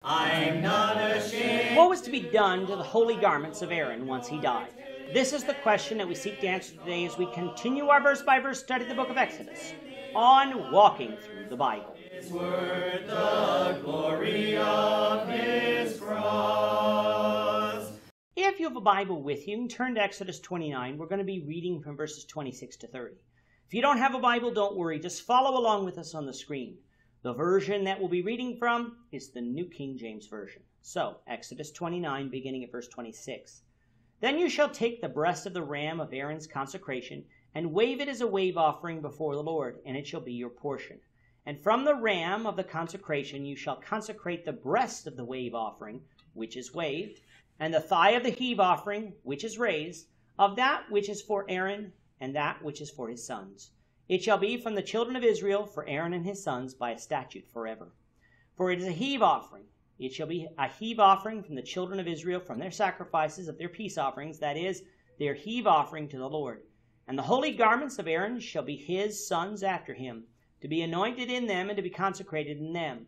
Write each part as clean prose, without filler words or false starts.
I'm not ashamed. What was to be done to the holy garments of Aaron once he died? This is the question that we seek to answer today as we continue our verse-by-verse study of the book of Exodus on Walking Through the Bible. His word, the glory of his cross. If you have a Bible with you, turn to Exodus 29. We're going to be reading from verses 26 to 30. If you don't have a Bible, don't worry. Just follow along with us on the screen. The version that we'll be reading from is the New King James Version. So, Exodus 29, beginning at verse 26. Then you shall take the breast of the ram of Aaron's consecration, and wave it as a wave offering before the Lord, and it shall be your portion. And from the ram of the consecration you shall consecrate the breast of the wave offering, which is waved, and the thigh of the heave offering, which is raised, of that which is for Aaron, and that which is for his sons. It shall be from the children of Israel for Aaron and his sons by a statute forever. For it is a heave offering. It shall be a heave offering from the children of Israel from their sacrifices of their peace offerings, that is, their heave offering to the Lord. And the holy garments of Aaron shall be his sons after him, to be anointed in them and to be consecrated in them.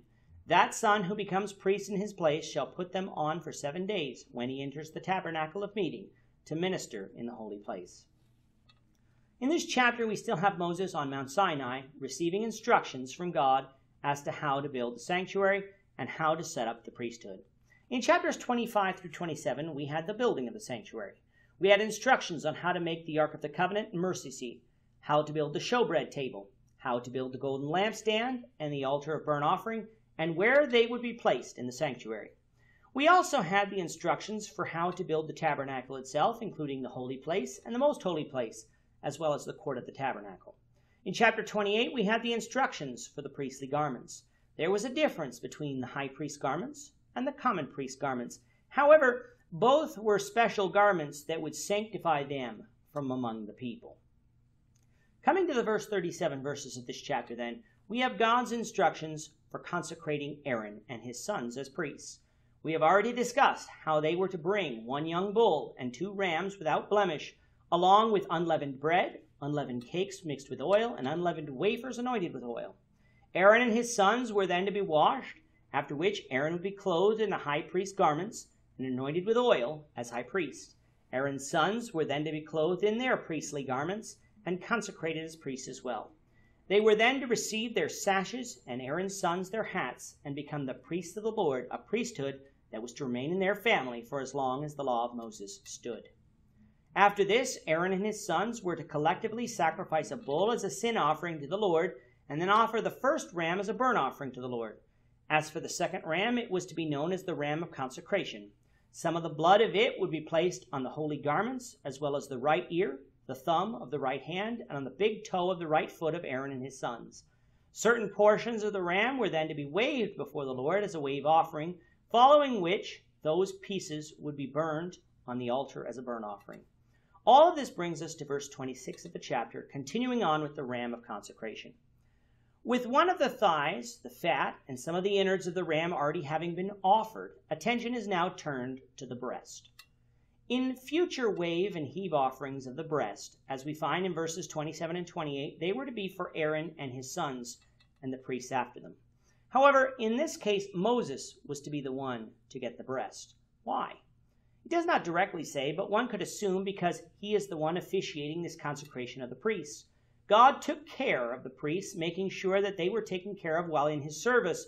That son who becomes priest in his place shall put them on for 7 days when he enters the tabernacle of meeting to minister in the holy place. In this chapter, we still have Moses on Mount Sinai receiving instructions from God as to how to build the sanctuary and how to set up the priesthood. In chapters 25 through 27, we had the building of the sanctuary. We had instructions on how to make the Ark of the Covenant and mercy seat, how to build the showbread table, how to build the golden lampstand and the altar of burnt offering, and where they would be placed in the sanctuary. We also had the instructions for how to build the tabernacle itself, including the holy place and the most holy place, as well as the court of the tabernacle. In chapter 28, we had the instructions for the priestly garments. There was a difference between the high priest garments and the common priest garments. However, both were special garments that would sanctify them from among the people. Coming to the verse 37 verses of this chapter then, we have God's instructions for consecrating Aaron and his sons as priests. We have already discussed how they were to bring 1 young bull and 2 rams without blemish, along with unleavened bread, unleavened cakes mixed with oil, and unleavened wafers anointed with oil. Aaron and his sons were then to be washed, after which Aaron would be clothed in the high priest's garments and anointed with oil as high priest. Aaron's sons were then to be clothed in their priestly garments and consecrated as priests as well. They were then to receive their sashes and Aaron's sons their hats and become the priests of the Lord, a priesthood that was to remain in their family for as long as the law of Moses stood. After this, Aaron and his sons were to collectively sacrifice a bull as a sin offering to the Lord, and then offer the first ram as a burnt offering to the Lord. As for the second ram, it was to be known as the Ram of Consecration. Some of the blood of it would be placed on the holy garments, as well as the right ear, the thumb of the right hand, and on the big toe of the right foot of Aaron and his sons. Certain portions of the ram were then to be waved before the Lord as a wave offering, following which those pieces would be burned on the altar as a burnt offering. All of this brings us to verse 26 of the chapter, continuing on with the Ram of Consecration. With one of the thighs, the fat, and some of the innards of the ram already having been offered, attention is now turned to the breast. In future wave and heave offerings of the breast, as we find in verses 27 and 28, they were to be for Aaron and his sons and the priests after them. However, in this case, Moses was to be the one to get the breast. Why? He does not directly say, but one could assume because he is the one officiating this consecration of the priests. God took care of the priests, making sure that they were taken care of while in his service,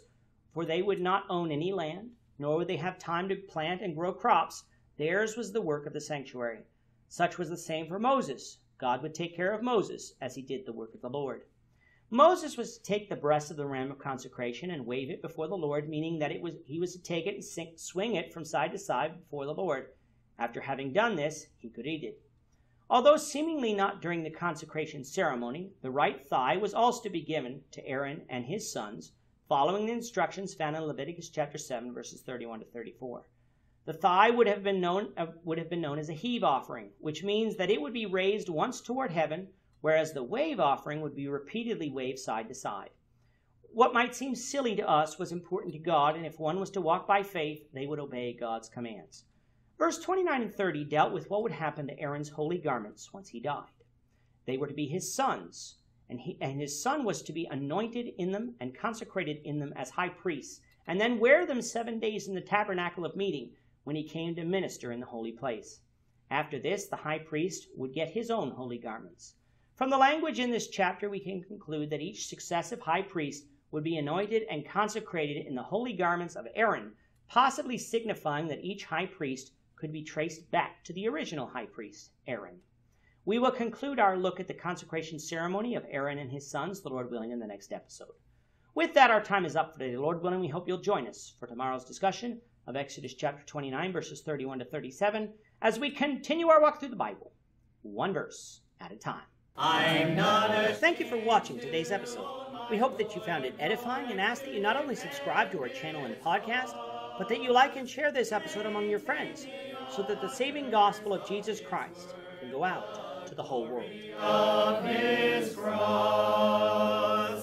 for they would not own any land, nor would they have time to plant and grow crops. Theirs was the work of the sanctuary. Such was the same for Moses. God would take care of Moses as he did the work of the Lord. Moses was to take the breast of the Ram of Consecration and wave it before the Lord, meaning that he was to take it and swing it from side to side before the Lord. After having done this, he could eat it. Although seemingly not during the consecration ceremony, the right thigh was also to be given to Aaron and his sons, following the instructions found in Leviticus chapter 7, verses 31 to 34. The thigh would have been known as a heave offering, which means that it would be raised once toward heaven, whereas the wave offering would be repeatedly waved side to side. What might seem silly to us was important to God, and if one was to walk by faith, they would obey God's commands. Verse 29 and 30 dealt with what would happen to Aaron's holy garments once he died. They were to be his sons, and his son was to be anointed in them and consecrated in them as high priests, and then wear them 7 days in the tabernacle of meeting when he came to minister in the holy place. After this, the high priest would get his own holy garments. From the language in this chapter, we can conclude that each successive high priest would be anointed and consecrated in the holy garments of Aaron, possibly signifying that each high priest could be traced back to the original high priest, Aaron. We will conclude our look at the consecration ceremony of Aaron and his sons, the Lord willing, in the next episode. With that, our time is up for today. Lord willing, we hope you'll join us for tomorrow's discussion of Exodus chapter 29, verses 31 to 37, as we continue our walk through the Bible, one verse at a time. I'm not ashamed. Thank you for watching today's episode. We hope that you found it edifying and ask that you not only subscribe to our channel and podcast, but that you like and share this episode among your friends so that the saving gospel of Jesus Christ can go out to the whole world. Of his cross.